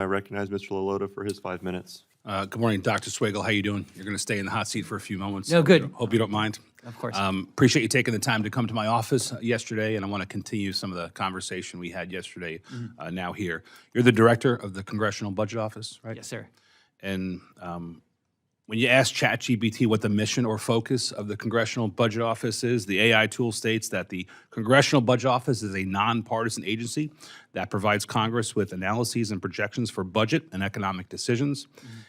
I recognize Mr. LaLota for his 5 minutes. Good morning, Dr. Swagel. How you doing? You're going to stay in the hot seat for a few moments. No, good. Hope you don't mind. Of course. Appreciate you taking the time to come to my office yesterday, and I want to continue some of the conversation we had yesterday now here. You're the director of the Congressional Budget Office, right? Yes, sir. And when you ask ChatGPT what the mission or focus of the Congressional Budget Office is, the AI tool states that the Congressional Budget Office is a nonpartisan agency that provides Congress with analyses and projections for budget and economic decisions.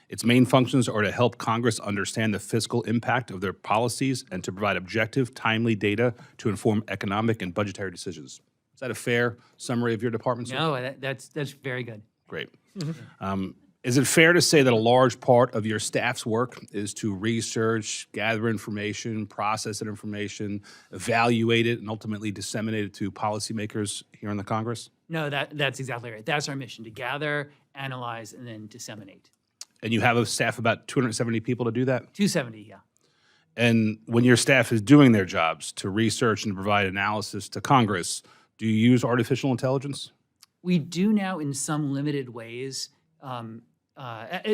Its main functions are to help Congress understand the fiscal impact of their policies and to provide objective, timely data to inform economic and budgetary decisions. Is that a fair summary of your department, sir? No, that's very good. Great. Is it fair to say that a large part of your staff's work is to research, gather information, process that information, evaluate it, and ultimately disseminate it to policymakers here in the Congress? No, that's exactly right. That's our mission, to gather, analyze, and then disseminate. And you have a staff of about 270 people to do that? 270, yeah. And when your staff is doing their jobs to research and provide analysis to Congress, do you use artificial intelligence? We do now in some limited ways.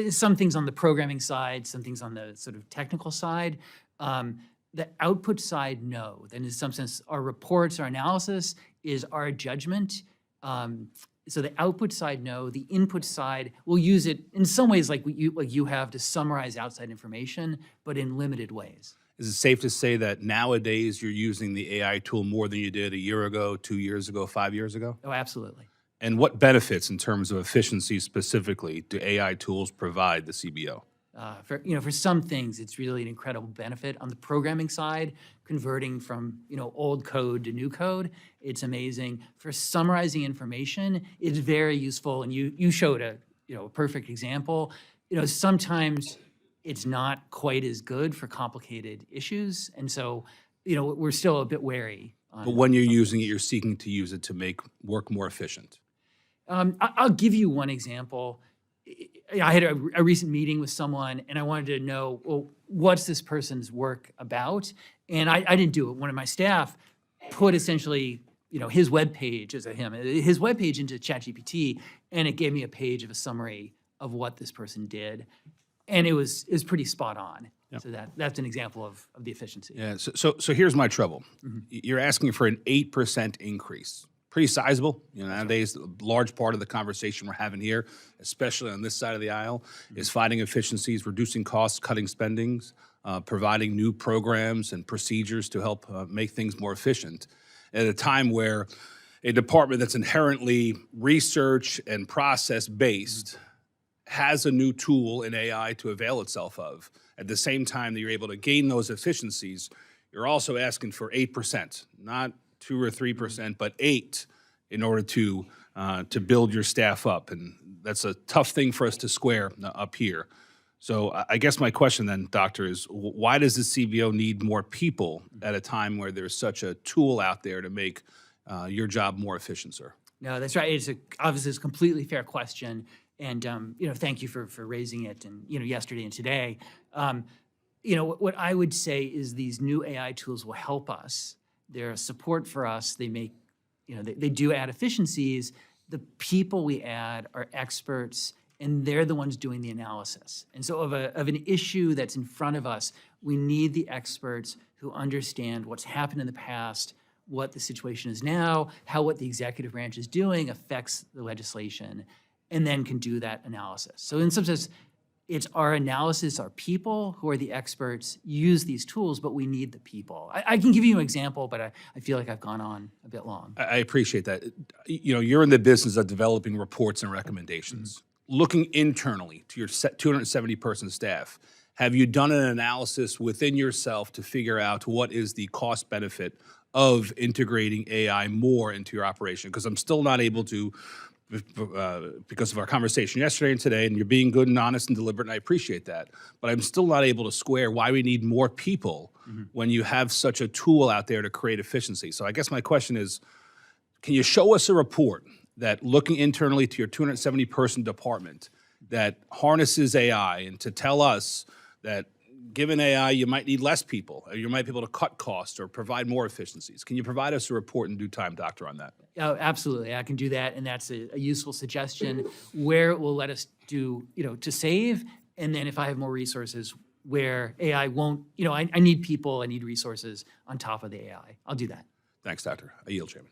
Some things on the programming side, some things on the sort of technical side. The output side, no. Then in some sense, our reports, our analysis is our judgment. So the output side, no. The input side, we'll use it in some ways like you have to summarize outside information, but in limited ways. Is it safe to say that nowadays you're using the AI tool more than you did a year ago, 2 years ago, 5 years ago? Oh, absolutely. And what benefits in terms of efficiency specifically do AI tools provide the CBO? For some things, it's really an incredible benefit. On the programming side, converting from old code to new code, it's amazing. For summarizing information, it's very useful. And you showed a perfect example. Sometimes it's not quite as good for complicated issues, and so we're still a bit wary. But when you're using it, you're seeking to use it to make work more efficient. I'll give you one example. I had a recent meeting with someone, and I wanted to know, well, what's this person's work about? And I didn't do it. One of my staff put essentially, his web page his web page into ChatGPT, and it gave me a page of a summary of what this person did, and it was pretty spot on. Yep. So that's an example of the efficiency. Yeah. So here's my trouble. You're asking for an 8% increase. Pretty sizable. Nowadays, a large part of the conversation we're having here, especially on this side of the aisle, is finding efficiencies, reducing costs, cutting spendings, providing new programs and procedures to help make things more efficient. At a time where a department that's inherently research and process-based has a new tool in AI to avail itself of. At the same time that you're able to gain those efficiencies, you're also asking for 8%, not 2 or 3%, but 8 in order to build your staff up. And that's a tough thing for us to square up here. So I guess my question then, Doctor, is why does the CBO need more people at a time where there's such a tool out there to make your job more efficient, sir? No, that's right. Obviously, it's a completely fair question. And, thank you for raising it and, yesterday and today. What I would say is these new AI tools will help us. They're a support for us. They make, they do add efficiencies. The people we add are experts, and they're the ones doing the analysis. And so of an issue that's in front of us, we need the experts who understand what's happened in the past, what the situation is now, how what the executive branch is doing affects the legislation, and then can do that analysis. So in some sense, it's our analysis, our people who are the experts use these tools, but we need the people. I can give you an example, but I feel like I've gone on a bit long. I appreciate that. You're in the business of developing reports and recommendations. Looking internally to your 270-person staff, have you done an analysis within yourself to figure out what is the cost benefit of integrating AI more into your operation? Because I'm still not able to, because of our conversation yesterday and today, and you're being good and honest and deliberate, and I appreciate that, but I'm still not able to square why we need more people when you have such a tool out there to create efficiency. So I guess my question is, can you show us a report that looking internally to your 270-person department that harnesses AI and to tell us that given AI, you might need less people, or you might be able to cut costs or provide more efficiencies. Can you provide us a report in due time, Doctor, on that? Oh, absolutely, I can do that, and that's a useful suggestion where it will let us do, to save, and then if I have more resources where AI won't, I need people, I need resources on top of the AI. I'll do that. Thanks, Doctor. I yield, Chairman.